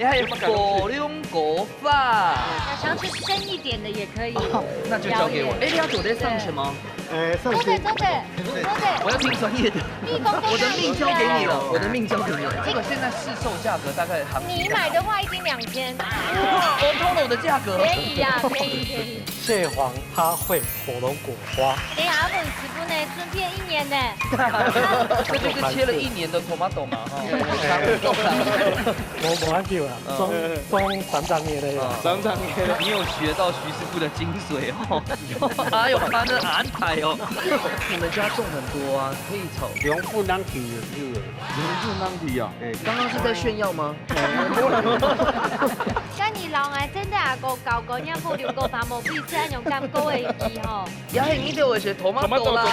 也还有火龙果发。想吃深一点的也可以。那就交给我。哎，你要我在上什么？上周队，我要听专业的。我的命交给你了，我的命交给你了。这个现在市售价格大概行情。你买的话一斤2000。我偷了我的价格。便宜呀，便宜。蟹黄花卉火龙果花。你阿本师傅呢，准备1年呢。这就是切了1年的 tomato 嘛，我还记得中长长叶的，长长叶的，你有学到徐师傅的精髓哦。还有他的安排哦。你们家种很多啊，可以炒。用不能提就，用不能提啊？刚刚是在炫耀吗？咁你老爱真的阿個舊個一鋪條個飯冇必吃用咁高嘅意吼。也係呢度係 tomato 啦。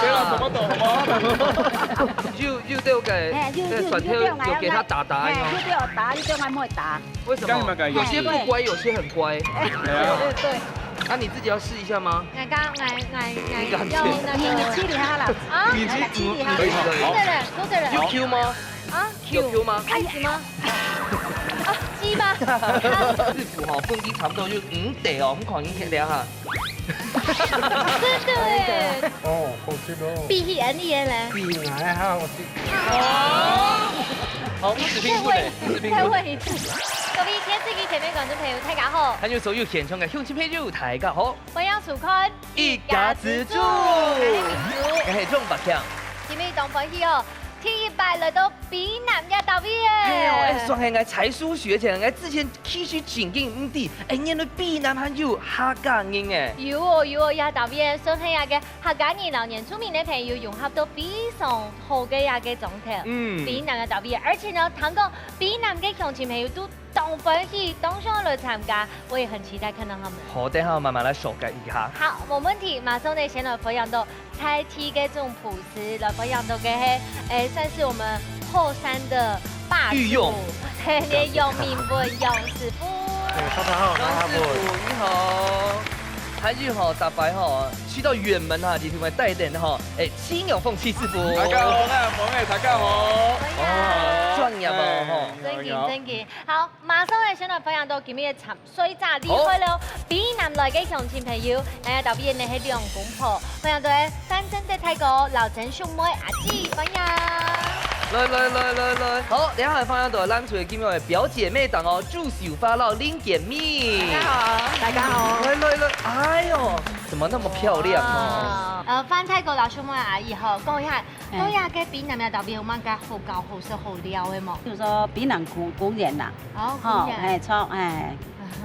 要對嘅，粉條有給他打。要俾我打，呢張我唔可以打。為什麼？有些不乖，有些很乖。對。那你自己要試一下嗎？我用那個你七里哈啦。啊？你七里哈。可以。多的人。QQ 嗎？啊？QQ 嗎？愛子嗎？啊，雞嗎？師傅嗬，半啲差唔多要5地哦，咁狂已經兩下。真的耶！哦，好吃哦。鼻炎咧。鼻癌哈，我知。好，視頻部嚟，再問一次。各位電視機前面觀眾朋友，大家好。還有所有現場嘅鄉親朋友，大家好。歡迎收看一家之主，我係鍾伯強。今日當歡喜哦。第100來到比南一特別誒，算係我才疏學者，我之前其實前景唔啲，原來比南還有客家人誒。有哦，也特別算係嘅客家人老年出面嘅朋友融合到非常好嘅一個狀態。比南嘅特別，而且呢，聽講比南嘅鄉親朋友都當歡喜，當上來參加，我也很期待看到他們。好，等下我慢慢來熟悉一下。好，冇問題，馬上呢先來分享到菜梯嘅這種普施，來分享到嘅係算是我們後山的霸主，你楊明文楊師傅。大家好，楊師傅你好。還有哈，大白哈，去到遠門哈，今天我帶點哈，青友鳳七師傅。大家好，我係鳳大家好。專業哦，真嘅。好，馬上嚟先來分享到今日嘅沉水炸厲害了，比南來嘅鄉親朋友，特別你係兩公婆，分享到嘅山珍的泰國老陳兄妹阿姊，歡迎。來，好，等下分享到咱厝嘅今日嘅表姐妹檔哦，祝壽發落林建蜜。大家好。來，哎呦，怎麼那麼漂亮哦？翻泰國老兄妹阿姨吼，講一下，嗰日嘅比南又特別有乜嘅好搞好食好料嘅冇？比如說比南公園啦，公園，錯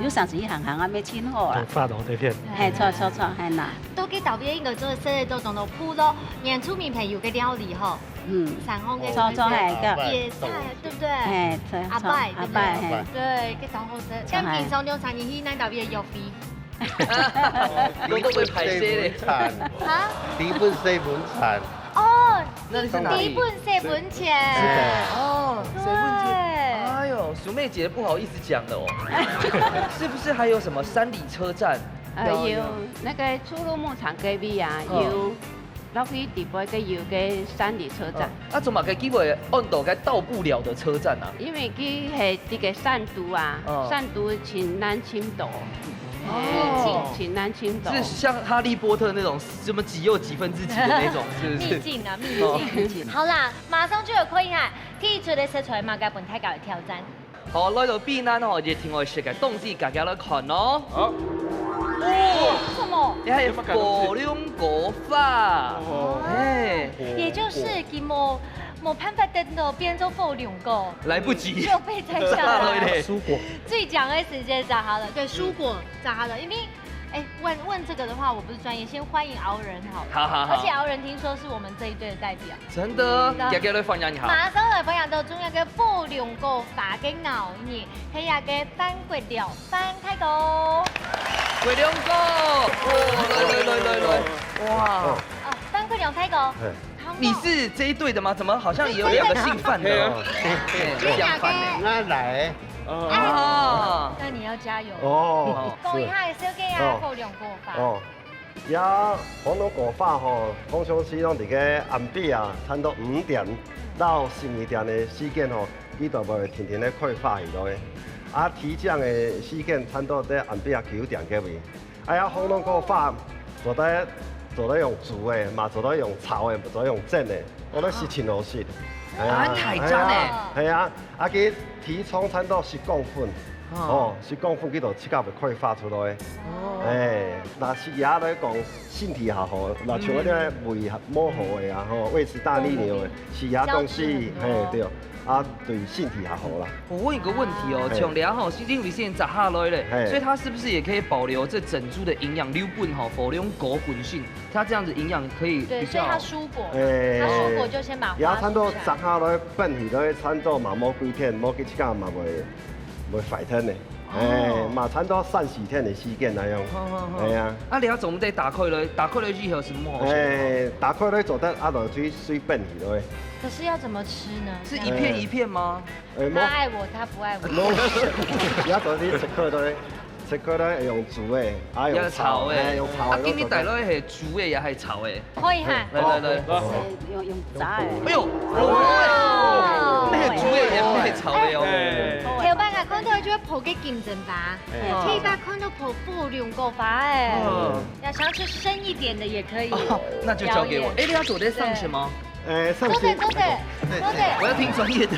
有31行啊，未清好啦。發到這片。錯，係啦。都幾特別，應該做生意都當到鋪咯，年出面朋友嘅料理吼。山紅嘅錯係個野菜，對不對？阿拜，對，幾種好食。咁平常兩餐你去哪特別有飛？我都會排泄的。啊？第本四本產。哦，那是哪裡？第一本4本錢。哦，7本錢。哎呦，淑妹姐不好意思講了哦。是不是還有什麼山里車站？有那個初鹿牧場隔壁啊，有。落去地北個有個山里車站，怎麼個機會按到個到不了的車站啊？因為佢係這個山都啊，山都淺南青島，淺南青島，是像哈利波特那種什麼幾又幾分之幾的那種，是不是？秘境啊，秘境。好啦，馬上就要開下第一出的食材嘛，嘅本太教嘅挑戰。好，來到邊呢？我哋聽我食嘅東西，大家來看咯。好。什麼？你係火龍果發，也就是佢冇辦法等到變做火龍果，來不及，就被摘下來。蔬果。最講嘅時間炸好了，對，蔬果炸好了，因為。問這個的話，我不是專業，先歡迎敖人好。而且敖人聽說是我們這一隊的代表。真的，大家來分享一下。馬上來分享到中央嘅火龍果發嘅牛肉，係下嘅番鬼料番太果。鬼龍果，來，哇！番鬼料太果。你是這一隊的嗎？怎麼好像也有2個姓范的？兩個。那來。那你要加油哦！講一下小雞啊，火龍果發。也火龍果發吼，通常是攏佇個暗暝啊，差不多5點到12點的時間吼，伊就會天天咧開發去咯。啊，提酱的时间差不多在岸边9点几位。啊，遐火龙果发做得用煮的，嘛做得用炒的，做得用蒸的，我都是真好食。太赞嘞！系啊，啊佢體重差唔多10公分，哦，10公分佢就即刻會開發出來。嗱食嘢來講，身體較好，嗱像嗰啲胃冇好嘅啊，吼胃食大利尿嘅，食嘢東西，對，啊對身體較好啦。我問一個問題哦，像倆吼是因為先炸下來嘞，所以它是不是也可以保留這整株的營養？溜本吼，保留果混性，它這樣子營養可以对，比較。所以它蔬果，它蔬果就先把也花差唔多炸蔬下。下來笨起來，差唔多嘛冇幾天，冇幾間嘛袂壞天嘅。嘛差唔多3、4天的時間那樣。係啊。啊，你要怎麼得打開來？打開來之後是麼好吃？打開來做得啊落水笨起來。可是要怎么吃呢？是一片一片嗎？他愛我，他不愛我。冇，而家做啲食開咧用煮嘅，啊用炒嘅，用炒嘅。啊，今日帶來係煮嘅，也係炒嘅。可以哈。來，用炸的。哎呦，哇！咩煮嘅嘢，咩炒嘅哦。條班啊，看到就會泡嘅金針花，可以把看到泡富良果花哎。要想吃深一點的也可以。那就交給我。哎，你要做得上去嗎？上坐對。我要聽專業的。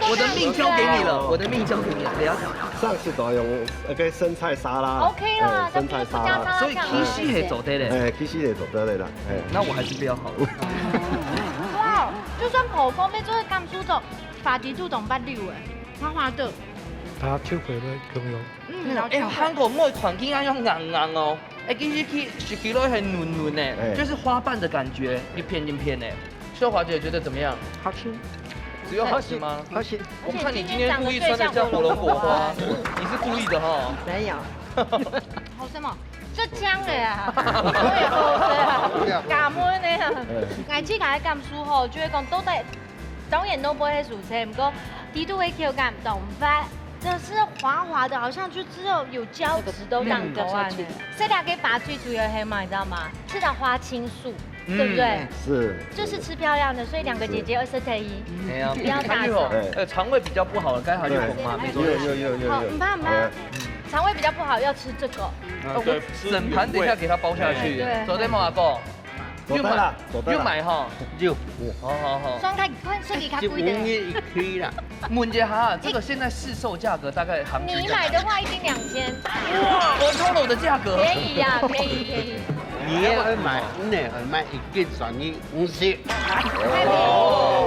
我的命交給你了，我的命交給你了。等下講。上次就用嗰個生菜沙拉。OK 啦，生菜沙拉。所以其實係做得嘞。其實係做得嚟啦。那我還是不要好了。哇，就算泡方面做甘薯做，發啲都同不了誒，滑滑的。它超皮咧咁樣。韓國每款竟然要硬硬哦。其實吃起來很嫩嫩誒，就是花瓣的感覺，一片一片誒。秀華姐覺得怎麼樣？好吃。只有好吃嗎？好吃。我看你今天故意穿得像火龍果花，你是故意的哈？沒有。好什麼？浙江的啊，我也好甘滿的啊。愛吃嘅甘薯吼，就會講都得，當然都不會係薯切，不過啲都會口感動發。就是滑滑的，好像就只有膠質都當口岸的。這兩個拔最主要係嘛，你知道嗎？吃到花青素，對不對？是。就是吃漂亮的，所以兩個姐姐2色得1。不要大聲。腸胃比較不好的，該下去紅嘛，沒錯。有。好，唔怕。腸胃比較不好要吃這個。整盤等一下給它包下去。昨天冇阿哥。要買哈。要。好。雙開順利卡貴的。1啦。問一下，這個現在市售價格大概行情？你買的話一斤2000。哇，Otoro的價格。便宜呀，便宜。你要買1斤算你50。對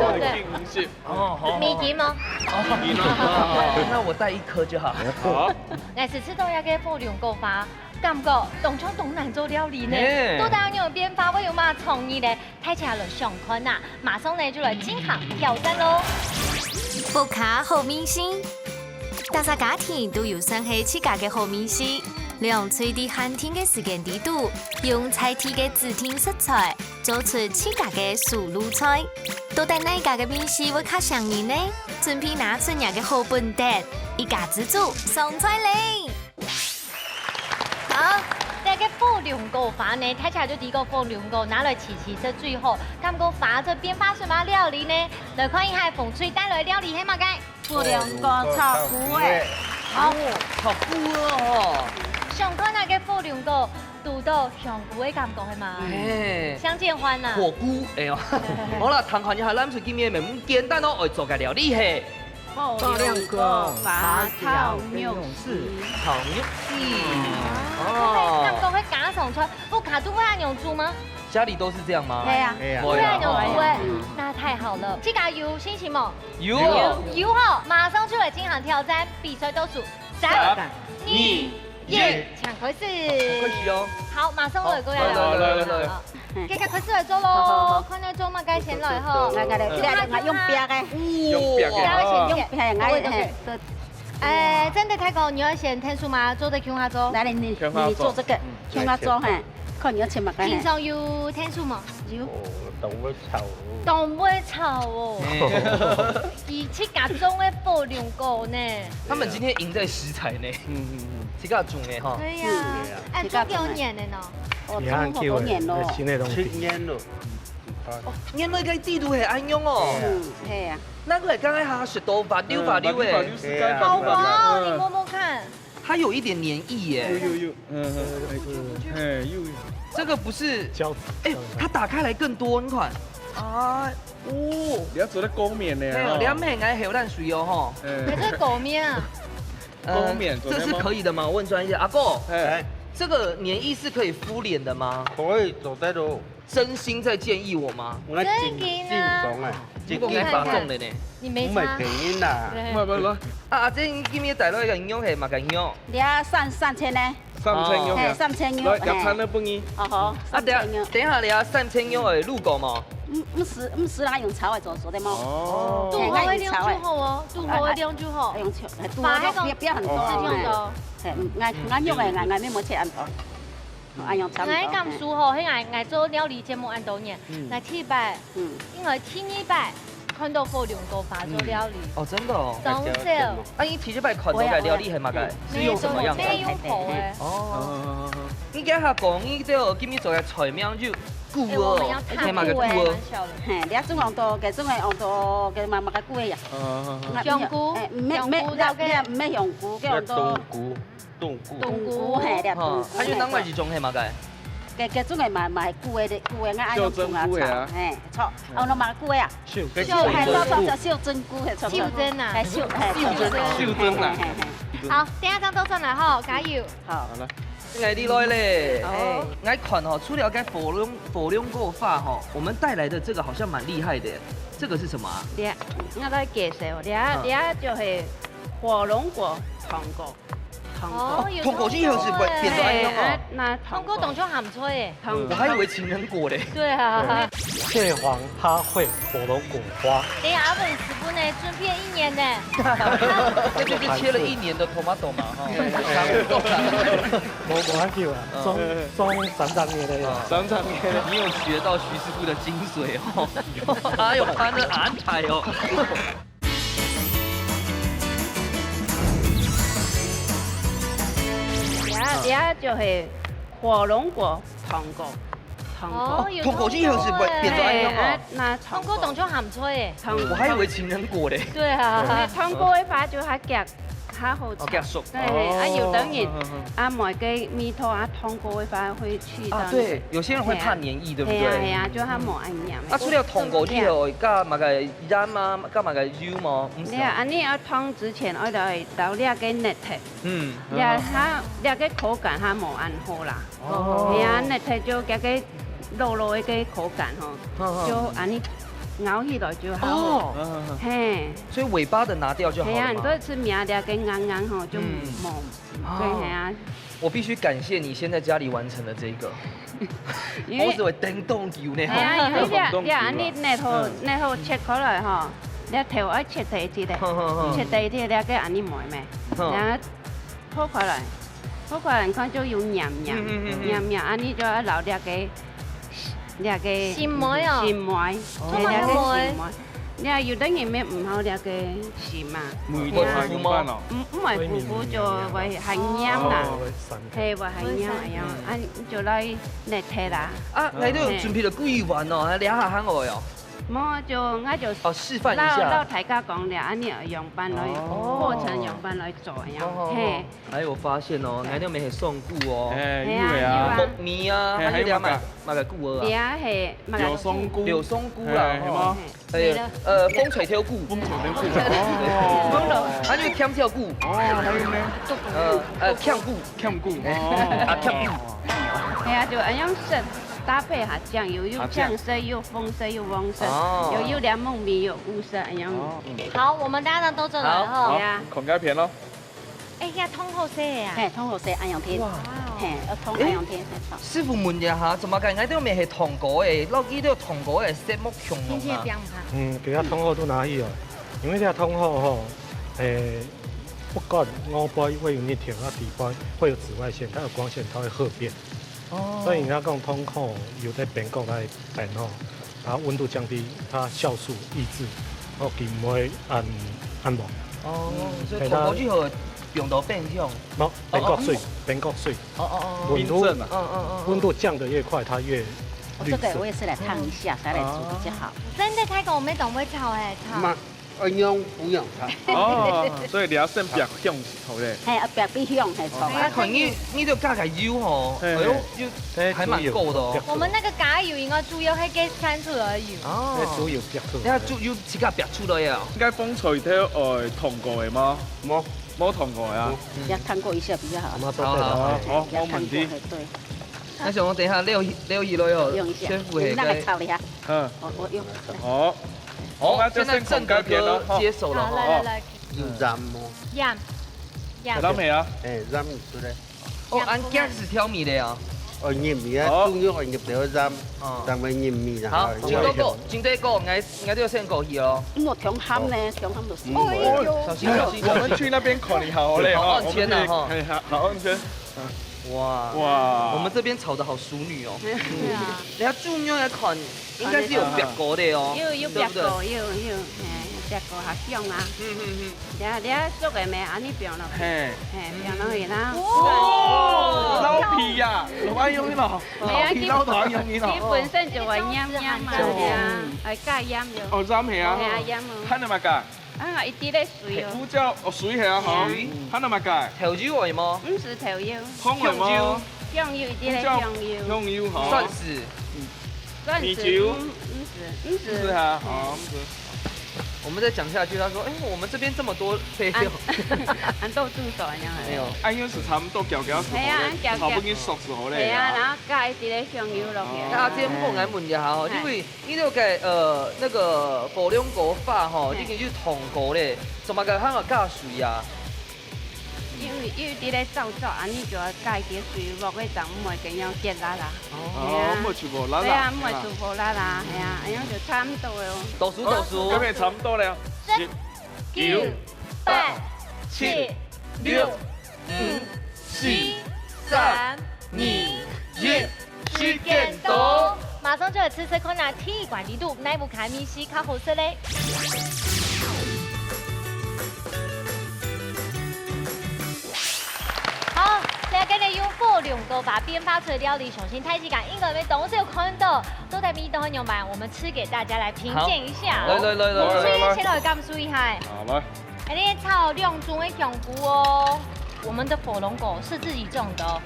不對？好。米吉嗎？那我帶1顆就好。好。來試吃到一個富良果花。感覺東窗東南做料理呢，都當有變化，我有嘛創意呢？睇起來上坤啊，馬上呢就來進行挑戰咯。福卡好明星，大家家庭都有生起自家嘅好明星，利用隨地寒天嘅時間地度，用菜地嘅指定食材，做出自家嘅素路菜。到底哪家嘅明星會較上癮呢？準備拿出人嘅好本蛋，一家之主上菜嚟。好，這個富良果花呢，睇起來就第一個富良果拿來起色最後，感覺花這變化什麼料理呢？來看一下風吹帶來料理係乜嘅？富良果炒菇誒。好，炒菇哦。上看那個富良果，讀到香菇嘅感覺係嘛？相見歡啊！火菇，哎呦，好啦，談看一下咱出今日咪咁簡單咯，我做嘅料理係。富良果花炒肉絲。炒肉絲。感覺會加上菜，不卡都會按用煮嗎？家裡都是這樣嗎？對啊，會按用煮誒，那太好了。這個油星期麼？油好，馬上就來進行挑戰，比賽倒數3、2、1，搶開始。開始哦。好，馬上來過來了。繼續開始來做咯，看你做乜嘅先來吼。我用柄嘅。真的太高，你要先天數嗎？做得強下做。來你做這個，強下做哈，看你要切乜嘅。平常有天數嗎？有。動物炒。動物炒哦。以前家種嘅富良果呢？他們今天贏在食材呢。自家種嘅哈。對呀，種幾多年的呢？你看幾多年咯？新的東西。7年咯。原來個制度係安樣哦。係啊。那個係剛才下雪到發溜發溜誒。好滑哦，你摸摸看。它有一點黏液耶。有，有。這個不是膠，哎，它打開來更多，你看。啊，哦。你要做得高棉的啊。兩面愛有淡水哦，哈。這是狗面啊。高棉，這是可以的嗎？我問專業，阿哥。這個粘液是可以敷臉的嗎？可以，做得到。真心在建議我嗎？真嘅啊！結果係發中的呢。你沒唔係便宜啦。唔。啊，這今日帶來個營養係嘛個營養？你要3000呢？3000euros。3000euros。入餐都不易。哦好。等下你要3000euros入股嘛？唔是啦，用炒嚟做的嘛。哦。肚後一定就好哦，肚後一定就好。用炒，肚後不要很多。係，啱用嘅，啱咩冇切按頭。按用炒。我咁熟吼，喺我做料理節目按到年，我700，因為700看到貨兩個發做料理。哦，真的哦。總少。啊，你700看到嘅料理係乜嘅？是用什麼樣？咩用火嘅？哦。你家下講呢啲今日做嘅菜名就菇哦，係乜嘅菇哦？係，你一種用到嘅，種係用到嘅乜嘅菇呀？香菇。咩香菇，叫用到。冬菇係啲冬菇。啊，要等埋一種係乜嘅？嘅種係咪菇嘅啱用種啊炒，係炒，用到乜菇呀？秀珍菇係錯。秀珍啊。係秀珍啊。好，第二張都上來吼，加油。好。來啲來咧，我看吼，除了該火龍果法吼，我們帶來的這個好像蠻厲害的，這個是什麼啊？我來介紹，呢就係火龍果糖果。糖果之後是變咗安樣哦。那糖果當作鹹菜誒。我還以為情人果咧。對啊。蟹黃蝦會火龍果花。你阿本師傅呢，準備1年呢。這就是切了1年的 tomato 嘛，哈。冇關係啊，裝3年的。3年，你有學到徐師傅的精髓哦，還有他的安排哦。呢就係火龍果糖果。糖果之後是變咗安樣哦。那糖果當作鹹菜誒。我還以為情人果咧。對啊。糖果嘅話就係夾。它好吃。夾熟。對，有的人買個米湯糖果嘅話會去到。對，有些人會怕黏液，對不對？係啊，就係冇黏。除了糖果之後，加埋個鹽啊，加埋個油嘛。你啊，你要湯之前，我就係倒呢個熱鐵。你啊，呢個口感係冇按好啦。係啊，熱鐵就加個糯嘅口感嗬，就安尼。咬起來就好。哦，嘿，所以尾巴的拿掉就好了。係啊，你都吃苗條跟硬硬吼就冇。對，係啊。我必須感謝你先在家裡完成了這個。我是為叮當叫呢。係啊，因為你啊，你呢號切開來嗬，你頭愛切第一啲嘅，切第二啲你個安尼買咩？然後破開來看就有黏，安尼就要留啲嘅。呢個線梅啊，線梅，你話有啲人咩唔好呢個線嘛？梅都係咁翻咯。唔係腐腐就會係黏啦，係話係黏係啊，啊就嚟熱鐵啦。啊，你都準備咗幾碗哦，你一下喊我喲。冇就我就示範一下。大家講咧，安尼用班來過程用班來做樣。嘿。還有發現哦，你都未係送菇哦。係啊。木米啊，還有啲買個菇啊。啲啊係柳松菇啦，係嗎？係風吹條菇。哦。還有甜條菇。哦，還有咩？炝菇。炝菇。啊，炝菇。係啊，就咁樣食。搭配下醬油，有醬色，有紅色，有黃色，有檸檬米，有烏色，咁樣。好，我們大家都做來吼。係啊。孔家片咯。誒，呀，通好色啊！係通好色，安陽天。哇！係，通安陽天。師傅問一下，怎麼解我都未係糖果嘅？撈幾多糖果嘅色木熊啊？其實通好都哪去哦？因為呢個通好吼，不管5杯會有熱條啊，底杯會有紫外線，它有光線，它會褐變。所以你要講通口有在變國來變吼，然後溫度降低，它酵素抑制，哦，佢唔會按摩。哦，所以通過之後用到變種。冇變國水，變國水。溫度降得越快，它越这个我也是来烫一下才来煮比较好。真的太讲咩动会炒诶，炒。安用不用它。哦，所以你要先白香头嘞。嘿，白比香嘿炒。啊，看你就加个油吼，哎呦，还蛮够的哦。我们那个咖油应该猪油係給山出來的油。哦，豬油煸出。你睇豬油自家煸出來啊？應該風脆啲糖過嘅嗎？冇糖過啊？要燙過一下比較好。好，冇問題。對。那想我等一下撩起來哦，用一下。先付那個炒一下。嗯。我用。好。好，現在鄭哥哥接手了。來。要鹽麼？鹽。有味啊？誒，鹽出嚟。哦，按夾是挑米的呀。哦，鹽米啊，中藥入掉鹽，但係鹽米啊。好，金多哥，我都要先過去咯。我挺鹹呢，挺鹹就是。小心小心。我們去那邊看你好嘞，好安全啊哈。好安全。哇，我們這邊炒得好淑女哦。你睇豬肉來看，應該是有煸過的哦。有煸過，有，煸過下香啊。你熟嘅咩？安尼煸落去，煸落去啦。哇！撈皮呀，老闆用呢個，撈糖用呢個。佢本身就係鹽嘛，係加鹽咗。哦，鹽係啊。係啊，鹽啊。睇你咪加。啊，一啲咧水哦。胡椒哦，水係啊，嗬。睇你咪加。調油味嗎？唔是調油。香油。香油一啲咧香油。香油嗬。蒜絲。米酒。唔是。是啊，好，唔是。我們再講下去，他說：“哎，我們這邊這麼多配料，按豆煮熟那樣。沒有，按樣是差不多攪攪熟嘅，差不多熟時候咧。係啊，然後加一啲咧香油落去。啊，這我來問一下吼，因為你那個那個火龍果法吼，你已經燙過咧，怎麼個香個加水啊？因為啲咧走，安尼就要加一啲水落去，就唔會咁樣結啦啦。哦，唔會全部辣啦。係啊，唔會全部辣啦，係啊，咁樣就差唔多咯。倒數。咁咪差唔多了。10、9、8、7、6、5、4、3、2、1，時間到。馬上就來吃看下鐵管力度，哪部卡米西較好食咧？好，嚟跟你用火龍果把編發出的料理，重新太極感，應該沒東西有看到，都在咪都很有賣，我們吃給大家來品鑑一下。來，所以先來感受一下。好來。哎，你炒兩種的香菇哦，我們的火龍果是自己種的。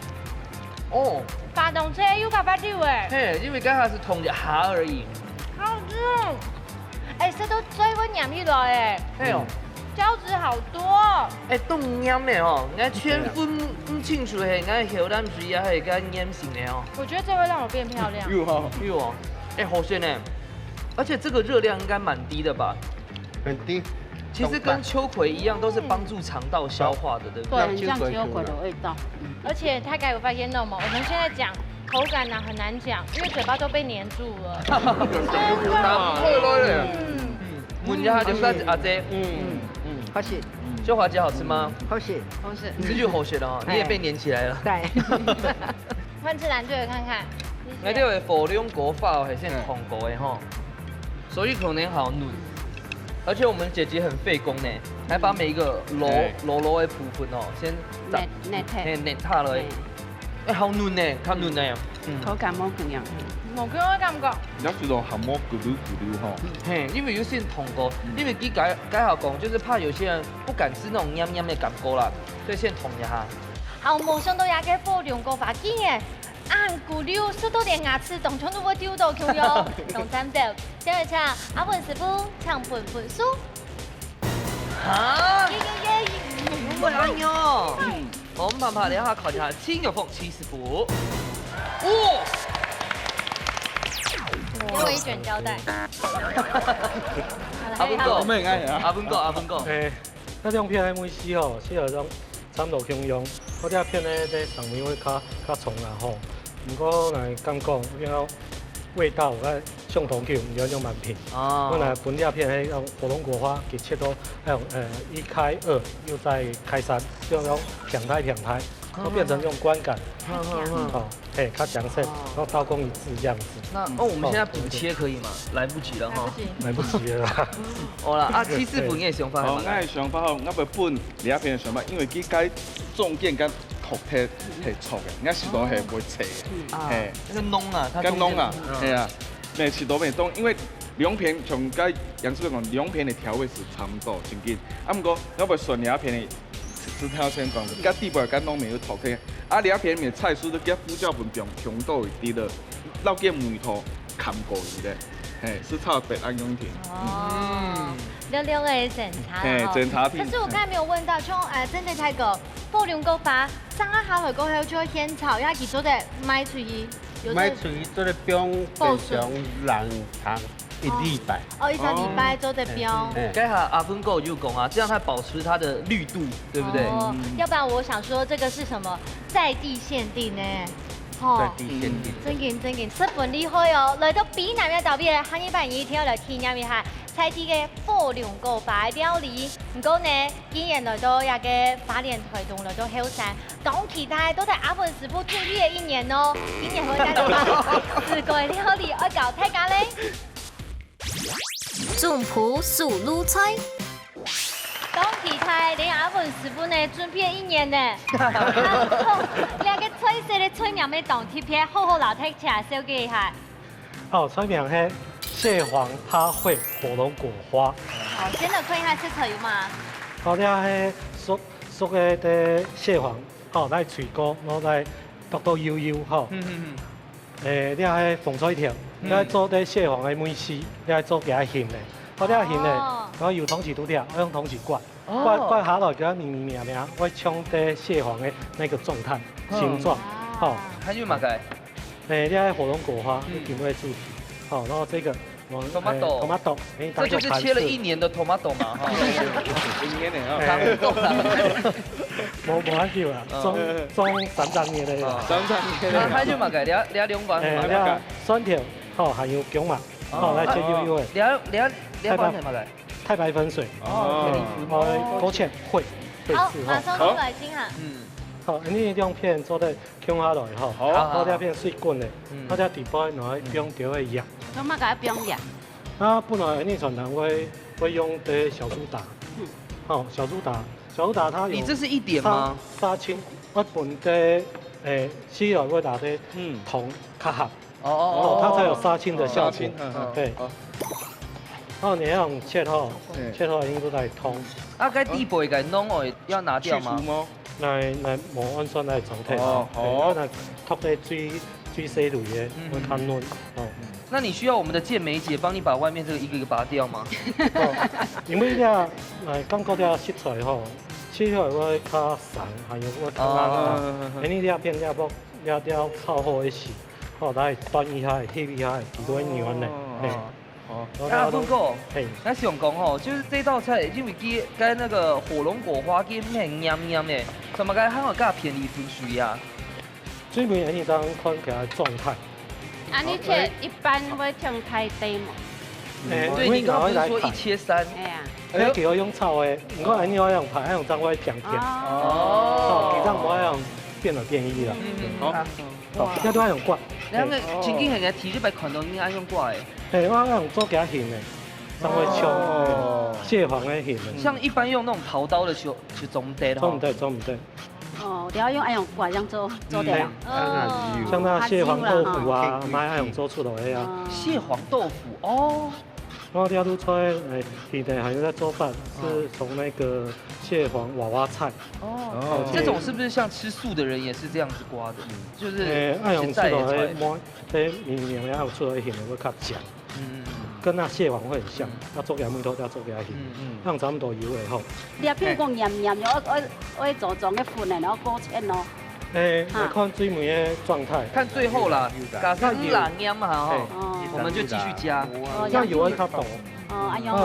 哦。發動車有爸爸丟哎。嘿，因為剛才是同一下而已。好吃。哎，這都水分釀起來哎。嘿哦。膠質好多，哎，凍鹽的哦，我全分唔清楚係我口淡水啊，係跟鹽性的哦。我覺得這會讓我變漂亮。有哦，哎，好鮮呢，而且這個熱量應該蠻低的吧？很低。其實跟秋葵一樣，都是幫助腸道消化的，對不對？對，很像秋葵的味道。而且太該有發現到嗎？我們現在講口感呢很難講，因為嘴巴都被黏住了。聞一下就是阿姐。好吃，椒華姐好吃嗎？好吃，好吃。這就好吃了哦，你也被黏起來了。對。換次藍隊看看。我這個火龍果法係先燙過的哈，所以可能好嫩。而且我們姐姐很費工呢，還把每一個螺的部分哦，先捏塌了。哎，好嫩呢，較嫩呢。口感冇咁樣。冇嗰個感覺。而家叫做鹹蘑咕嚕咕嚕哈。嘿，因為有先燙過，因為佢改好講，就是怕有些人不敢吃那種黏黏的感覺啦，所以先燙一下。好，冇想到也個火龍果法竟然按咕嚕食到連牙齒當場都會丟到佢喲。同參照，接嚟唱阿文師傅唱盤盤酥。嚇！唔會咁樣。我們盼盼等下看一下青玉鳳七師傅。哇！給我一卷膠帶。阿文哥，咩嗌啊？阿文哥。誒，那兩片的梅絲吼，適合種參落香用。我這片咧在上面會較重啦吼。不過來講講，比較味道個相同叫唔有種蠻平。我來本這片係用火龍果花給切到，還有一開二，又再開三，就用兩拍。都變成用觀感，好，哎，較詳細，然後刀工一致這樣子。那我們現在補切可以嗎？來不及了哈。來不及了啦。好啦，啊，七師傅你嘅想法係乜？我嘅想法吼，我要本兩片嘅想法，因為佢解重建跟服体粗的，人家石头是不会脆的，嘿，那个弄啊，它跟弄啊，嘿啊，那石头袂动，因为两片像甲杨师傅讲，两片的调味是差不多，真紧。啊，不过我袂顺两片的，只听先讲，甲底部甲拢没有涂起，啊，两片的菜蔬都加胡椒粉强度一滴了，老见梅头砍过去的，嘿，是炒白安永田。溜溜的检查哦。检查品。可是我刚才没有问到，像真的太个布料个法，上下下回过后就先炒，也其做的买出去。买出去做的冰变成冷汤1礼拜。哦，1个礼拜做的冰。该下阿芬够就讲啊，这样它保持它的绿度，对不对？要不然我想说这个是什么在地限定呢？在地限定。真劲，十分厉害哦！来到比南嘅特別嘅，下一班一天來體驗一下菜地嘅火龍果法料理。唔過呢，竟然來到一個花蓮台東來到後山，講其他都係阿芬師傅注意嘅一年哦。今年我帶到4個料理，我教大家咧。種埔素滷菜。講其他，你阿文師傅呢準備一年呢，兩個菜色的菜名咩當貼片，好好老睇起來小記一下。哦，菜名係蟹黃趴會火龍果花。好，先嚟看一下食材嘛。好，你係熟嘅蟹黃，好來脆過，然後來剁到幼幼，吼。你係紅菜條，你係做啲蟹黃嘅梅絲，你係做幾下鹹嘅。我啲鹹咧，然後有同時拄掉，我用同時刮下來，給它綿綿綿，我搶啲蟹黃嘅那個狀態、形狀，好。還有嘛個？你係火龍果花，你點會注意？好，然後這個tomato，這就是切了1年的 tomato 嘛，哈。1年的冇關係啦，裝3年嘅。那還有嘛個？你兩罐嘛？酸條，好，還有薑嘛，好來切幼幼嘅。太白粉水，勾芡會好，馬上出來先嚇。好，你兩片做得強下來吼，好啲片水滾嘅，好啲地板拿去冰掉去壓。咁乜解冰壓？啊，本來你傳統會用啲小蘇打，好小蘇打它有。你這是1點嗎？殺青，我本啲西藥會打啲銅卡合，它才有殺青的效果。對。哦，你要切好，切好應該來通。啊，該地背該弄哦，要拿掉嗎？來冇氨酸來狀態。哦。來脫啲最細類嘅，會較嫩。哦。那你需要我們的健美姐幫你把外面這個一個一個拔掉嗎？因為咧，感覺啲食材吼，切起來會較散，還有會較硬。你啲片啲要炒好嘅時，好來斷一下、翕一下，幾多軟嘅。啊，不過，那想講吼，就是這道菜，因為跟那個火龍果花跟很黏黏的，怎麼該還有較便宜分水呀？最尾你當看佢嘅狀態。啊，你切一般會用太低嘛？對，你剛剛不是說1切3？哎呀，你叫我用炒的，唔過你我用排，用當我平片。哦，其他我用變來變異啦。好，一都係用刮。兩個前幾日嘅提出嚟看到應該用刮嘅。係，我用做幾下鹹嘅，當會搶蟹黃嘅鹹嘅。像一般用那種刨刀的就做唔得咯。做唔得。哦，你要用愛用刮樣做得啦。像那蟹黃豆腐啊，買愛用做出來嘅啊。蟹黃豆腐哦。然後啲滷菜，現在還有在做法，是從那個蟹黃娃娃菜。哦，這種是不是像吃素的人也是這樣子刮的？就是愛用出來摸，啲綿綿愛用出來鹹的會較醬。跟那蟹黃會很像，要做嘅梅頭，要做嘅鹹，用差唔多油嘅吼。你啊，譬如講鹽，我做嘅粉嚟，然後勾芡咯。要看最尾嘅狀態。看最後啦，加上辣鹽嘛哈，我們就繼續加。那油會較多。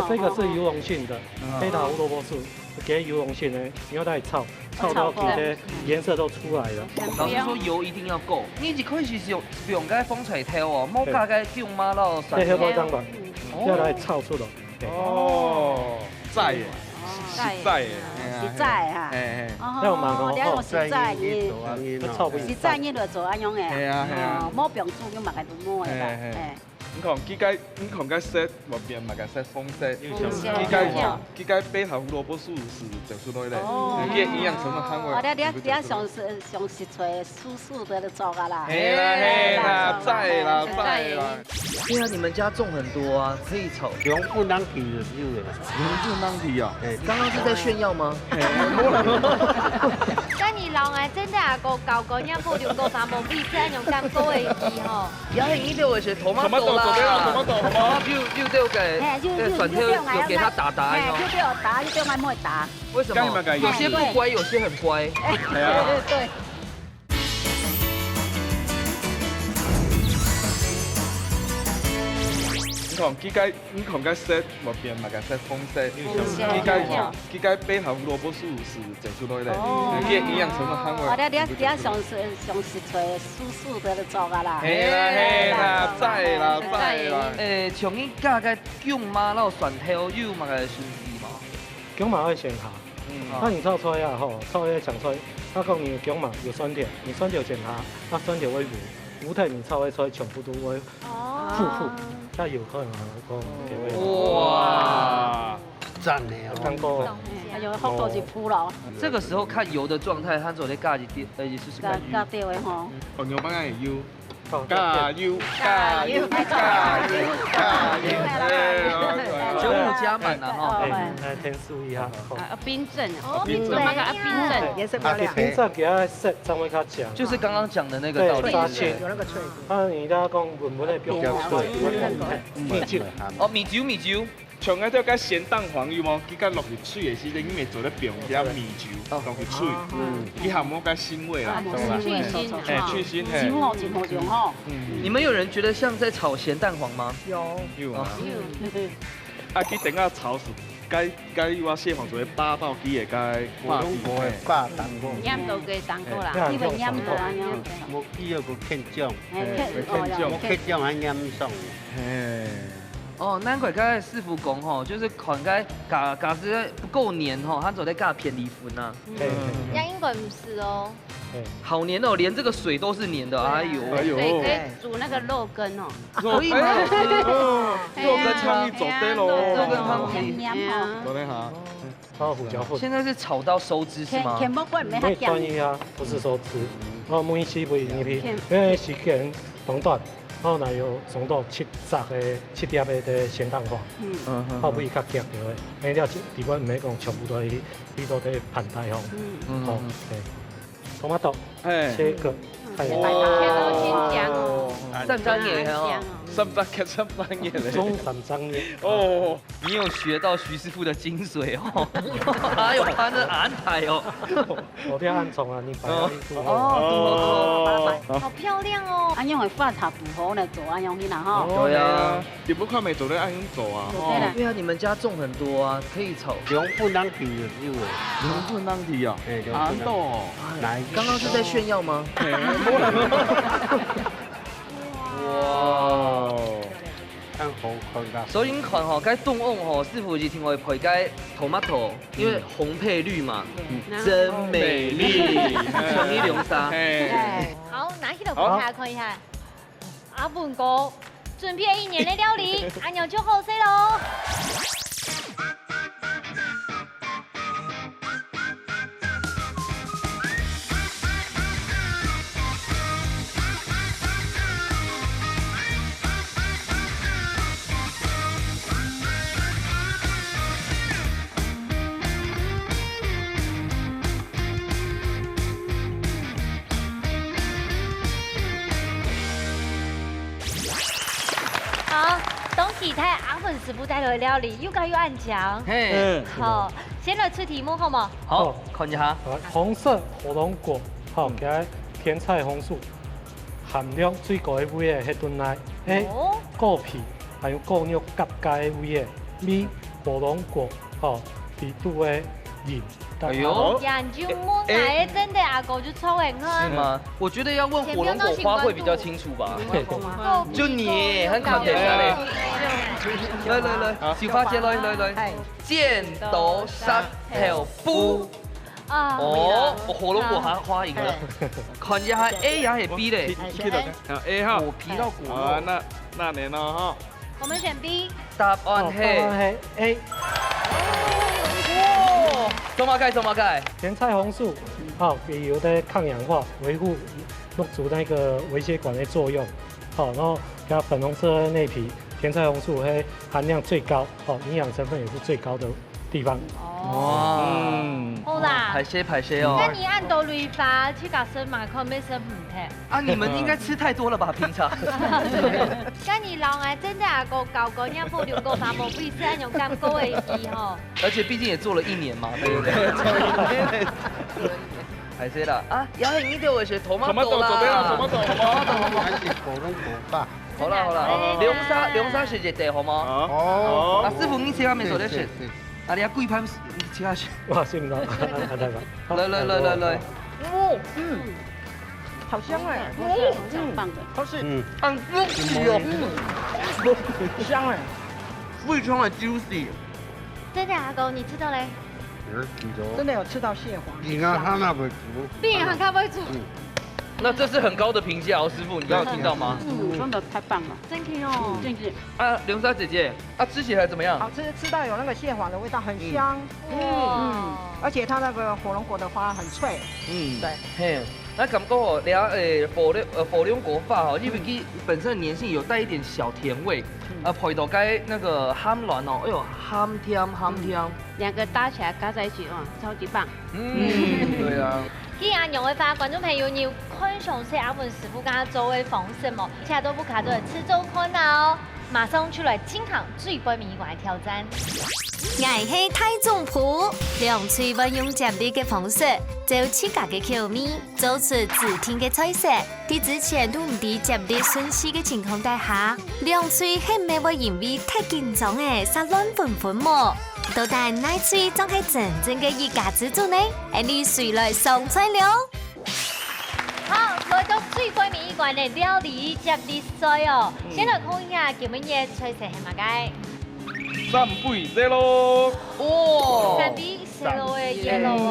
這個是油溶性的，黑糖胡蘿蔔素給油溶性的，然後再炒到佢嘅顏色都出來了。老師說油一定要夠，你一開始是用該風吹挑哦，冇加該姜媽老蒜。這個當然，要來炒出來。哦，在耶，實在耶，實在哈。哦，你用實在嘢，實在嘢嚟做安樣嘅。係啊，冇病煮咁嘛，係都冇嘅啦。你看个色外边嘛个色枫色，几个背后胡萝卜素是整出来的，个营养成分很高。你上实在素的做啊啦。嘿啦，在啦。对啊，你们家种很多啊，可以炒。用不能提就有的。用不能提啊！刚刚是在炫耀吗？跟你老爱真的阿哥教过，人不用过三毛币，这样用咁高的字吼。也係呢條係頭媽豆啦，要掉嘅，粉條有給他打，就俾我打，就俾我妹打。為什麼？有些不乖，有些很乖。係啊。對。你看个色外边嘛个色枫色，几个背后胡萝卜素是整出来的，个营养成分很高。你上实在素的做啊啦。嘿啦，在啦。像你家个姜媽撈蒜頭油嘛個順序嘛，姜嘛要先下，那你炒出來啊吼，炒嘢講出來，那講你姜嘛有酸甜，你酸甜先下，那酸甜會糊體你炒出來全部都會糊，加油可能講哇，讚呢，剛過。還有好多是鋪咯。這個時候看油的狀態，它做啲加一啲，試試看。加掉嘅吼。紅油班嘅油。加油！95加滿了哈。來天數一下。冰鎮，冰鎮，顏色漂亮。冰鎮給它色才會較強。就是剛剛講的那個道理。有那個脆。啊，你家講本本的比較脆。米酒。哦，米酒。像嗰啲個鹹蛋黃有冇？佢個落去脆嘅時，你咪做得變啲米酒，落去脆。佢含冇個鮮味啦，去腥，去腥。真好用吼。你們有人覺得像在炒鹹蛋黃嗎？有啊。啊，佢等下炒是該我蟹黃做嘅8道幾嘅該8蛋糕。醃到嘅蛋糕啦，基本醃到啊醃。冇伊有個ket醬，冇ket醬係醃餸。哦，難怪剛才師傅講吼，就是看該假使不夠黏吼，他做在加偏離粉啊。那應該唔是哦。好黏哦，連這個水都是黏的，哎呦。水可以煮那個肉羹哦。可以嗎？肉羹湯做得咯，肉羹湯可以。做得好。然後胡椒粉。現在是炒到收汁是嗎？沒專業啊，不是收汁。然後每次不一樣，因為時間長短。然後有送到7碟的鹹蛋黃，後尾較夾着的，你了底本唔係講全部都係呢度啲盤帶吼，好，토마토切個，切到先醬哦，三張葉哦。三番葉嘞，中3張葉。哦，你有學到徐師傅的精髓哦，還有他的安排哦。我啲暗蟲啊，你擺喺度。好漂亮哦。安樣嘅發茶符號嚟做安樣啲啦吼。對啊，你不看沒做咧，安樣做啊？對啊，你們家種很多啊，可以炒。用不能提就有的。用不能提啊？啊，多。剛剛是在炫耀嗎？哇！所以你看吼，該凍甕吼，師傅就聽我配該 tomato， 因為紅配綠嘛，真美麗，像一龍沙。好，拿起來看一下。阿文哥準備1年的料理，阿娘就好食咯。好，東喜泰阿粉師傅帶來的料理又高又暗強。嘿，好，先來出題目好嗎？好，看一下。紅色火龍果，好，加甜菜紅素，含量最高的味嘅迄頓來，果皮還有果肉夾介味嘅米火龍果，好，皮肚嘅鹽。哎呦，研究木材真的阿狗就超很看。是嗎？我覺得要問火龍果花會比較清楚吧。就你很肯定嘞。來，小花姐來，剪刀石頭布。哦，火龙果花赢了，看一下 A 也是 B 嘞， A 哈，果皮到果啊，那年了哈。我们选 B。答案是 A。哇，怎么改？甜菜红素，好，也有在抗氧化，维护鹿足那个微血管的作用。好，然后加粉红色的内皮，甜菜红素含量最高，好，营养成分也是最高的地方。哇，好啦，排泄哦。那你按道理法去搞生嘛，可没生唔听。啊，你们应该吃太多了吧？平常。跟你老哎，真的啊，个搞个人不留个发毛，不是按用咁高的机吼。而且毕竟也做了1年嘛，对不对？排泄啦啊！然后你对我是头毛豆啦，还是火龙果吧。好啦，龙沙是热带好吗？哦。啊，师傅你吃下面手在选。啊，你要贵盘吃下去。哇，谢不到，来。哦，好香哎，很棒的，它是很 juicy 哦，香哎，非常的 juicy。真的阿公，你吃到嘞？真的有吃到蟹黄。你看他那不煮，病人咖啡煮。那这是很高的评价哦，师傅，你刚刚听到吗？真的太棒了，真甜哦，真是。啊，流沙姐姐，啊，吃起来怎么样？好吃到有那个蟹黄的味道，很香。而且它那个火龙果的花很脆。对。嘿，那感觉哦，火龙果发哦，因为它本身的粘性有带一点小甜味，配到该那个ham卵哦，哎呦，ham甜。2个搭起来嘎在一起哦，超级棒。对啊。既然杨伟发观众朋友要看详细阿文师傅跟他做的方式么，其他都不卡在吃中看哦，马上出来金行最杯面馆挑战。爱是太中谱，两嘴运用接力嘅方式，就自家嘅口味，做出自天嘅菜色。喺之前都唔知接力顺序嘅情况底下，两嘴係咪會因為太緊張嘅，殺亂紛麼？到底哪嘴真係真正嘅一家之主呢？你誰來上菜了？好，來到最杯面館嘅料理接力賽哦，先來看一下今日嘅菜色係乜嘅。3杯 zero。哇！3杯 zero 嘅 yellow 哦，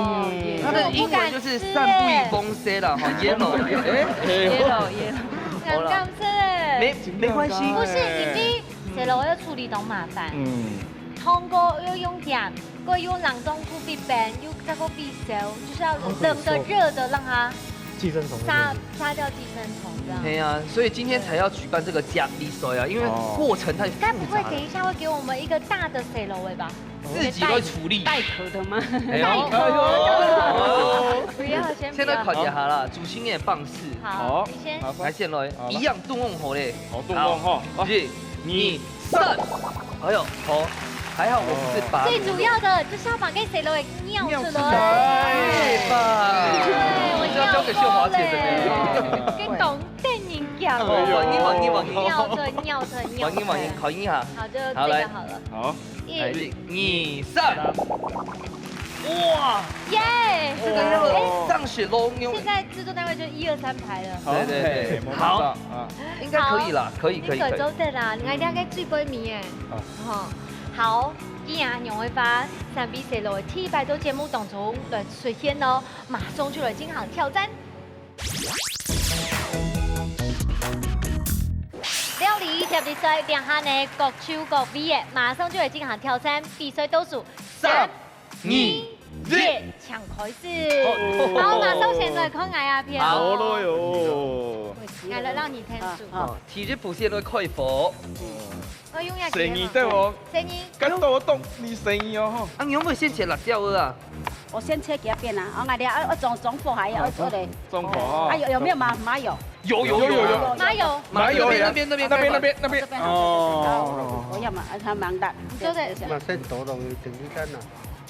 它的英文就是3杯风 C 啦，哈 yellow。敢不敢吃？没关系。不是，因为 zero 要处理都麻烦。通过要用甜，又用冷冻库必冰，又再过必熟，就是要冷的、热的，让它寄生虫杀掉寄生虫这样。对啊，所以今天才要举办这个接力赛啊，因为过程太复杂了。该不会等一下会给我们一个大的 zero 味吧？自己会处理。带壳的吗？带壳的。不要，先不要。现在看一下啦，主心也棒式。好，你先。来先来，一样炖瓮好嘞。好，炖瓮哈。1、2、3。哎呦，好。还好我不是把最主要的就是要把给谁了尿出来，对吧？对，我要交给秀华姐的，跟懂电影讲。往音，尿着，考音一下。好，就这个好了。好，1、2、3。哇，耶！这个要上血喽。现在制作单位就1、2、3排了。对，好，应该可以啦，可以。你走的啦，你大概最杯面诶。好，既然杨伟发3杯 zero 替白周节目当中来水先哦，马上就来进行挑战。料理接力赛两下呢各手各味嘅，马上就来进行挑战，比赛倒数3、2、1，抢开始。好，马上先来看爱阿片。好了哟。来了，让你添数。体质补泻都快佛。生意对哦，生意。跟多动你生意哦哈。啊，你有没有先切辣椒啊？我先切给它变啊，我爱要中火还要做嘞。中火啊。有没有麻油？有。麻油那边。哦。我要嘛，他忙的。对对。嘛先倒落去停一陣啊。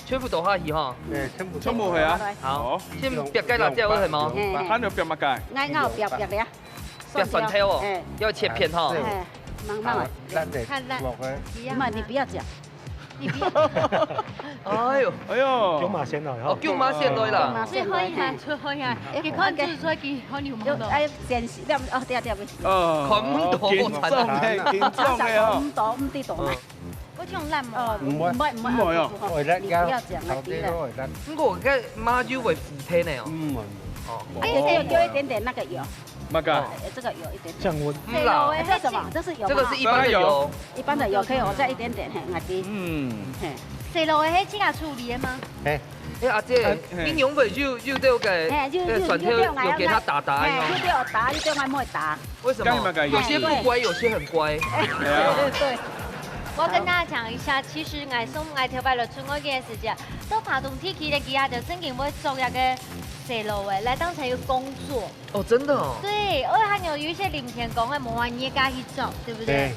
全部倒下去哈。全部去啊。好。先煸雞辣椒係嗎？還要煸乜雞？啱煸的呀。煸蒜頭哦，要切片哈。慢慢看落去。妈，你不要讲。你不要。哎呦，叫馬先來哈。叫馬先來啦。最可以啊，佢看住出去好牛毛的。哎，先對。咁多緊張嘅，唔啲多。我会用烂吗？唔會哦，會甩膠，要這樣頭啲都會甩。不過個麻油會腐皮呢哦。唔會。哦。給一點點那個油，乜㗎？這個油一點點。降溫。唔啦，這是什麼？這是油嗎？這個是一般的油。一般的油可以，我再一點點，嘿，我啲。嘿。食落去係自家處理的嗎？誒，哎阿姐，你用不就這個蒜頭有給它打嗎？就對我打，你對我唔會打。為什麼？有些不乖，有些很乖。對。我要跟大家講一下，其實我送我調擺落出我嘅時間，到爬動天氣嘅幾下就真正會做一個食落嘅，來當成一個工作。哦，真的哦。對，而且還有一些林田工嘅冇話你家去做，對不對？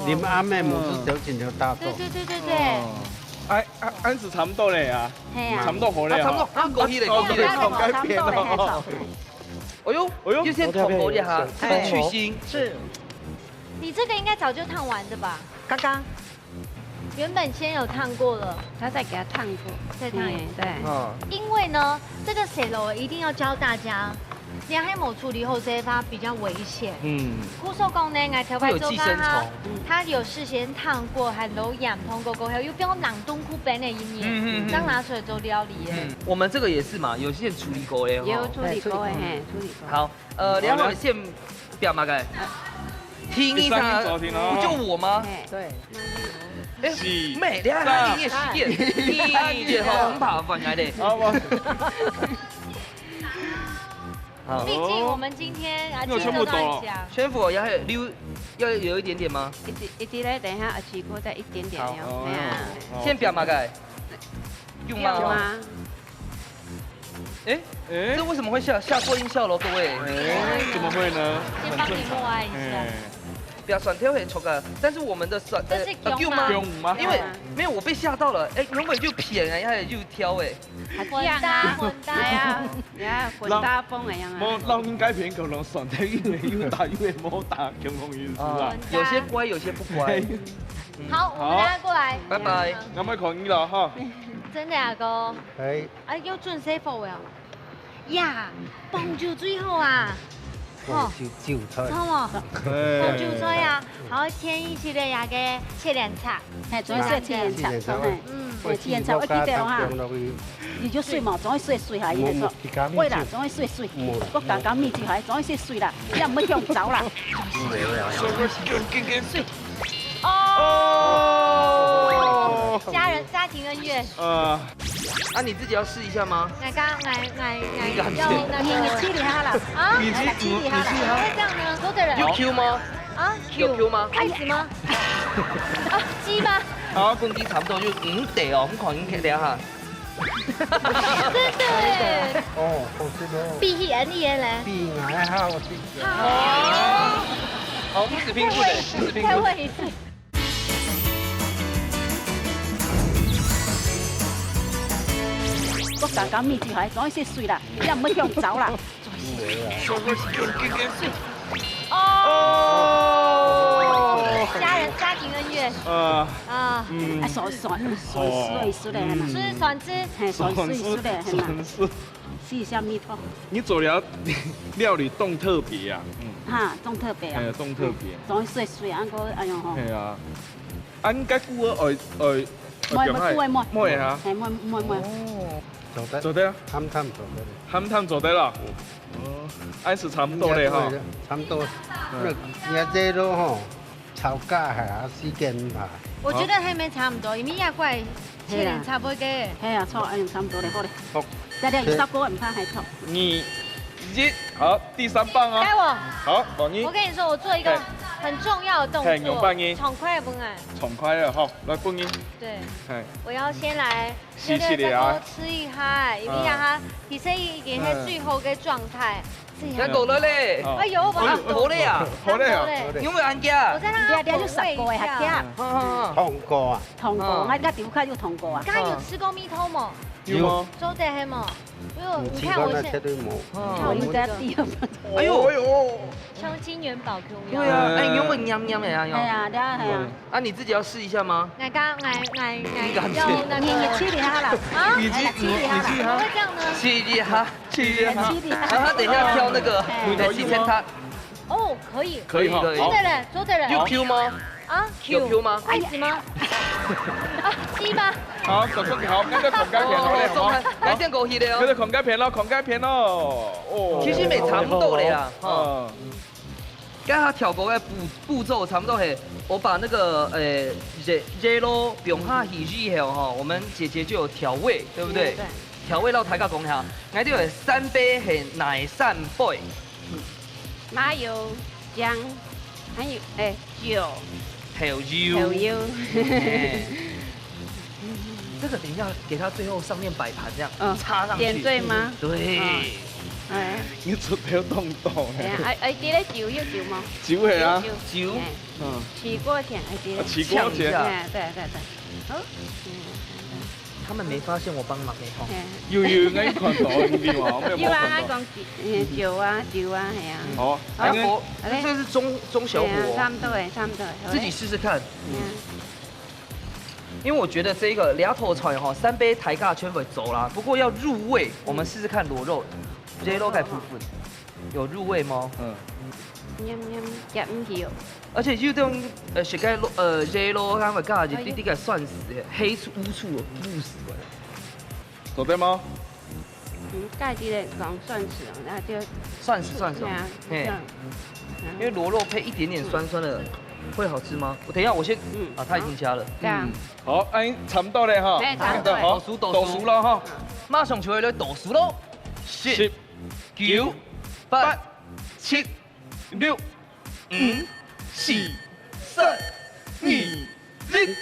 你們啱咩冇是條件條大多。對。安是差唔多嘞啊，差唔多好嘞差唔多，啱過去嚟，改變咯。哎呦，就先捅過一下，去腥。是。你這個應該早就燙完的吧？剛剛。原本先有燙過了，他再給他燙過，再燙一對。因為呢，這個水樓一定要教大家，你還冇處理後這一發比較危險。酷手工呢，我調擺做法，它有事先燙過，還有鹽通過後，又不用冷凍庫本的一面，這樣拿出來做料理。我們這個也是嘛，有些處理過的。也有處理過，嘿，處理過。好，然後先表嘛個。聽一下，不就我嗎？對。妹，你看你也洗點，你也好麻煩來的。好。畢竟我們今天啊，進入到講。全部要有一點點嗎？一啲咧，等一下起鍋再一點點料。先表嘛個。用嗎？哎，這為什麼會下錯音效咯，各位？怎麼會呢？先幫你摸一下。表蒜頭很粗的，但是我們的蒜用嗎？因為沒有我被嚇到了，哎，原本就偏哎，還就挑哎，混搭，混搭風咁樣啊。我老應該偏可能蒜頭越大越冇打，咁樣意思啊。有些乖，有些不乖。好，我們大家過來。拜拜。咁咪抗議啦哈。真的啊哥。係。哎，要準時服呀。呀，幫住最後啊。哦，韭菜，好冇？韭菜啊，好添一些的那個切蓮菜，係，總係切蓮菜，切蓮菜我記得哈，你就水嘛，總係水下嘢做，喂啦，總係水，我剛剛面就係總係水啦，你唔好向走啦。水。家庭恩怨。啊，你自己要試一下嗎？我要那個氣力哈啦，啊，你氣力哈啦，會這樣呢？做的人有 Q 嗎？啊，有 Q 嗎？愛子嗎？啊，雞嗎？啊，公雞差不多就地哦，咁狂應兩下。真的。哦，好吃咯。鼻炎咧。鼻癌好吃。好，不止拼布的，不止拼布。再問一次。我剛剛面就係總係水啦，你唔好向走啦。家庭恩怨。水的很是蒜汁。水的很難。試一下蜜糖。你做了料理凍特別啊？哈，凍特別啊。係凍特別。總係水啊，個哎呦吼。係啊。按解久愛。唔會嚇。係唔。做得啊，鹹湯做得啦。哦，按是差不多嘞哈。差不多。也這都吼炒架係啊，時間吧。我覺得還沒差唔多，因為也怪切蓮差不多嘅。係啊，錯，哎，差唔多嘞，好嘞。好。大家有砂鍋唔怕還錯。2、1，好，第3棒啊。該我。好，王一。我跟你說，我做一個很重要的動作。用半音。闖快不愛。闖快了，好，來半音。對。我要先來。洗洗臉啊！吃一下，一定讓它提升一點係最後嘅狀態。一個了咧！哎呦，我好咧啊！好咧啊！有冇人家？我在那邊有10個嘅客家。通過啊！通過，我而家點開就通過啊！剛有吃過蜜頭冇？有。做得係冇？你看我現在我應該第二份。哎呦哎呦！像金元寶 Q 一樣。對啊，哎，有冇냠냠的呀？係啊，係啊。啊，你自己要試一下嗎？我要那個氣力哈啦。啊？氣力哈啦。會這樣呢？氣力哈，氣力哈。然後他等一下挑那個西餐塔。哦，可以。可以。做的人。有 Q 嗎？啊？有 Q 嗎？愛子嗎？鸡吗？好，手中好，跟着孔盖片咯，送开，来点枸杞的哦。跟着孔盖片咯，孔盖片咯。哦，其实没差不多的呀。哦。刚才挑过的步骤差不多是，我把那个热咯用下稀以后哈，我们姐姐就有调味，对不对？对。调味到大家讲下，我哋有3杯是奶散杯，麻油、姜，还有酒。调油。这个等一下给它最后上面摆盘这样，插上去。点缀吗？对。哎，你出条动动咧。哎，啲咧酒有酒吗？酒係啊，酒。起锅前，哎啲咧。起锅前。对。好。他们没发现我帮忙没吼。要啱看到啲話，要啊，講酒啊，係啊。好，這是中小火。差唔多。自己試試看。因为我觉得这个兩頭菜哈，3杯抬價圈會走啦。不過要入味，我們試試看螺肉，這肉該粉粉，有入味嗎？夾唔起哦。而且就種食個這肉，佢咪加啲啲嘅蒜絲，黑烏醋烏死我。做對嗎？加啲咧講蒜絲，那就蒜絲。嘿，因為螺肉配一點點酸酸的。会好吃吗？我等一下，我先它已經加了。這樣。好，差唔多咧哈。差唔多。好，倒數啦哈。馬上就嚟倒數咯。10、9、8、7、6、5、4、3、2、1，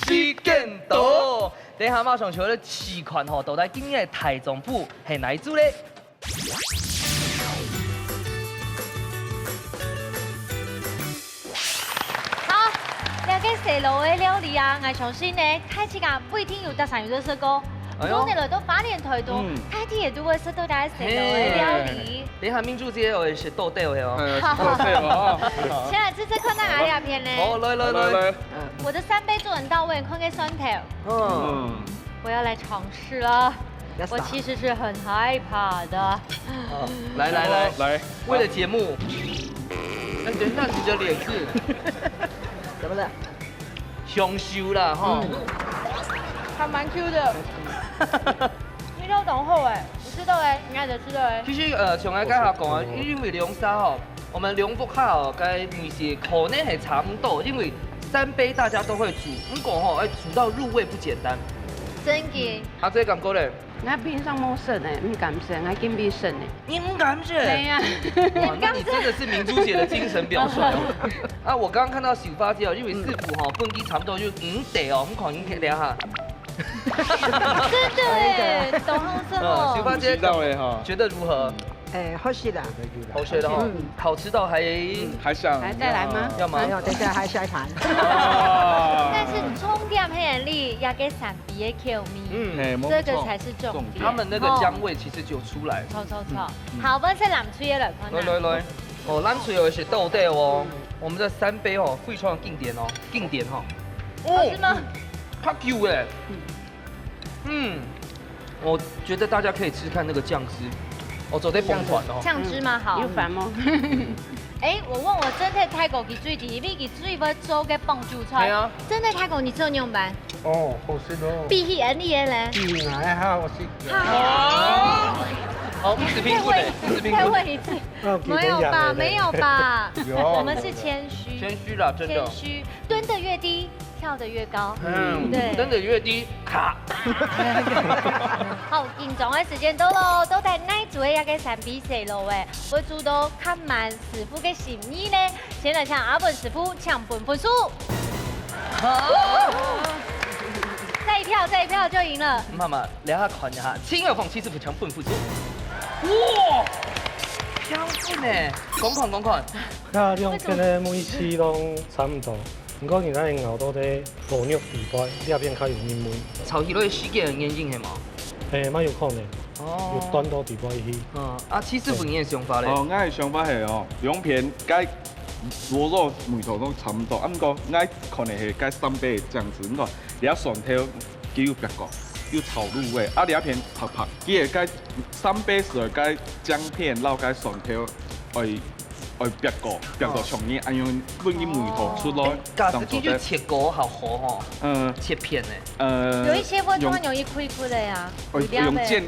時間到。等一下馬上就嚟試看吼，到底今日台中府係哪一組咧？嘅蛇路嘅料理啊，我相信呢，開始啊不一定有得上有得食過。當你來到花蓮台東，開始也都會食到啲蛇路嘅料理。等下民主節我食豆豆嘅哦。先來試試看那哪兩片呢？好，來。我的3杯做很到位，看個蒜頭。我要來嘗試了。我其實是很害怕的。來，為了節目。等一下你的臉是。怎麼了？香燒啦，哈。還蠻 Q 的。味道濃厚哎，我知道哎，你愛的知道哎。其實像我介下講啊，因為龍沙哦，我們龍福卡哦，該每些口內係差唔多，因為3杯大家都會煮，不過吼，煮到入味不簡單。真嘅。啊，這感覺咧？我邊上冇食誒，唔敢食，我見邊食誒。你唔敢食？對呀。哇，那你真的是明珠姐的精神表率哦。啊，我剛剛看到小花姐哦，因為師傅哈分機差不多就5地哦，我們看兩下。真的哎，懂紅色哦。小花姐覺得如何？好吃的，好吃的哦，好吃到還想再來嗎？要嗎？沒有，等下還下一盤。但是重點係你要給3杯的口味，這個才是重點。他們那個薑味其實就出來。錯。好，我是南吹的來看。來，哦，南吹有一些豆豆哦，我們這3杯哦，非常經典哦，好吃嗎？它 Q 哎，我覺得大家可以吃看那個醬汁。我做啲崩團哦，醬汁嗎？好。有飯嗎？我問我真係泰國嘅最近，因為佢最要做嘅幫助菜。係啊。真係泰國你做牛板。哦，好食咯。比起人哋咧。比還好食。好，不止拼負的，再問一次。沒有吧？我們是謙虛啦，真的。謙虛，蹲得越低，跳得越高。對，蹲得越低，卡。好，緊張嘅時間到咯，到底哪組嘅一個3杯蛇路誒，會做到看滿師傅嘅心意呢？先來請阿文師傅搶分數。再一票就贏了。媽媽，兩下看一下，請有放棄師傅搶分數。哇！香粉誒，講看。那兩片的每次攏差唔多，不過你睇熬到啲牛肉底塊，兩邊較有黏味。炒起來時間很嚴謹係嘛？蠻有可能。有端到底塊去。七師傅你嘅想法咧？我嘅想法係哦，兩片該螺肉味道都差唔多，不過我可能係該3杯這樣子，不過你一蒜頭幾有別個。又炒入味，啊兩片拍，佢係該3杯時該薑片撈該蒜頭，會別個長嘢，按用本啲梅頭出來，假自己就切果好好吼，切片呢。有一些會裝容易潰潰的呀。用剪，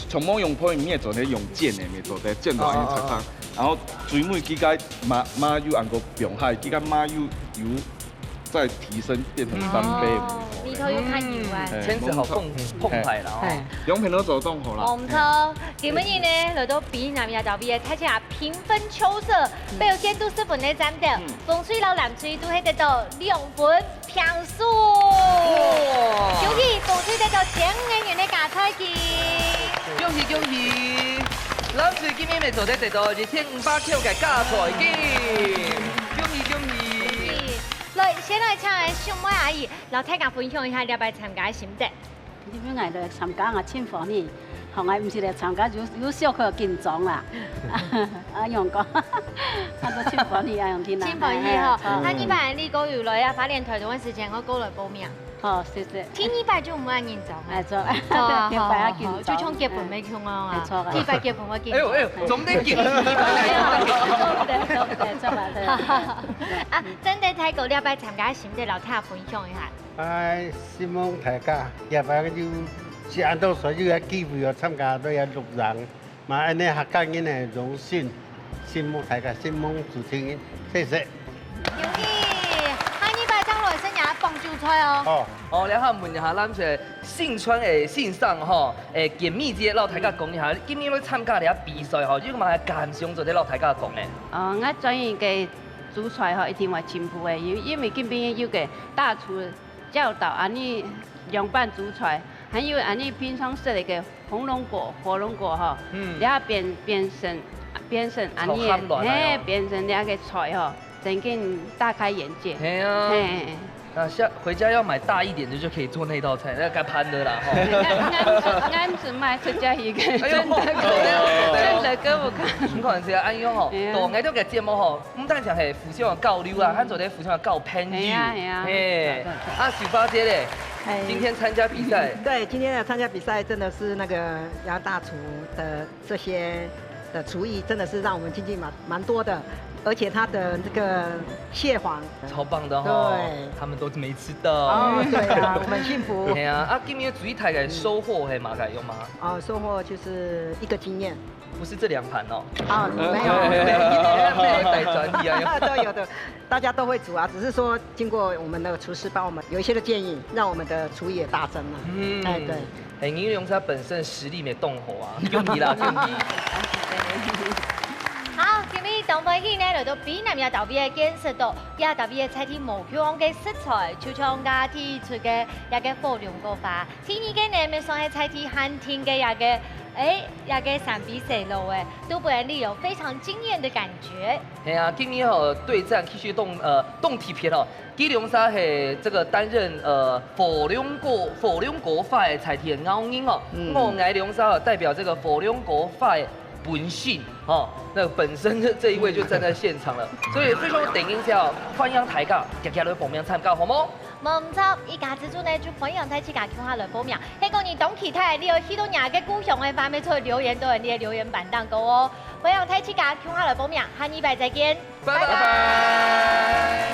像某用鋪面做咧用剪嘅，咪做咧剪到安尼擦擦，然後水梅幾個馬油按個用下，幾個馬油再提升變成3倍。裏頭有較油啊，千子好澎湃啦。兩片都做凍好啦。唔錯，今日呢嚟到比南亞島邊嘅睇下平分秋色，被有監督4分的暫定，風水老南水都係得到2分評數。恭喜風水得到1000元的加菜金。恭喜恭喜！南水今日咪做得到2500Q嘅加菜金，恭喜恭喜！來，先來請小妹阿姨，老太家分享一下你來參加嘅心得。你邊嚟嚟參加啊？千歡喜，後來唔是嚟參加，有小可緊張啦。阿楊講，他都千歡喜，阿楊聽啦。千歡喜呵，他呢排你過要來啊，花蓮台嗰陣時間我過來報名。好，謝謝。天呢排就唔會緊張。係錯，天排啊緊張。就從結婚未傾啊。係錯。天排結婚我緊張。哎呦，總得結。啊，真的太高，你要不要參加心得，老太分享一下？希望大家要不要是按照所有嘅機會要參加都有6人，嘛安尼客家人嘅榮幸，希望大家希望主持人，謝謝。恭喜！下呢排將來生日放酒菜哦。哦，然後問一下咱個新春嘅線上吼，見面節老大家講一下，今年你參加啲比賽吼，有冇感想做啲老大家講咧？我專業嘅煮菜吼一定會進步嘅，因為今邊有個大廚教導安尼樣板煮菜，還有安尼平常食嘅紅龍果、火龍果吼，然後變成安尼嘅，變成兩個菜吼，真經大開眼界。係啊。那回家要買大一點的就可以做那道菜，那該攀的啦。俺是賣出家一個真的歌舞看。唔可能是安樣吼，當我哋嘅節目吼，唔單止係互相嘅交流啊，還做啲互相嘅交朋友。啊，小花姐咧，今天參加比賽。對，今天的參加比賽真的是那個楊大廚的這些的廚藝，真的是讓我們經濟蠻多的。而且它的這個蟹黃超棒的哈，對，他們都沒吃到。哦，對啊，我們幸福。對啊，啊，今年主一台嘅收穫係嘛？有嗎？哦，收穫就是一個經驗，不是這2盤哦。啊，沒有，帶專業啊，都有的，大家都會煮啊，只是說經過我們的廚師幫我們有一些的建議，讓我們的廚藝也大增了。嗯，哎對，哎，銀龍他本身實力沒動火啊，恭喜啦，恭喜。好，今日東北戲呢嚟到比南亞島邊嘅見識到，亞島邊嘅菜啲無香嘅食材，就像家提出嘅一個火龍果花，天意嘅呢咪上係菜啲寒天嘅一個。一個3比4路誒，都俾人有非常驚豔的感覺。係啊，今年吼對戰繼續動體片哦，基隆沙係這個擔任火龍果花嘅菜田牛英哦，我愛龍沙代表這個火龍果花嘅本性哦，那本身這一位就站在現場了，所以非常頂應下，歡迎大家日日來報名參加，好冇？冇錯，依家之中呢就歡迎大家叫下來報名。希望你當其他你有許多人嘅故鄉嘅方面出去留言，都係你嘅留言板當高哦。歡迎大家叫下來報名，下禮拜再見，拜拜。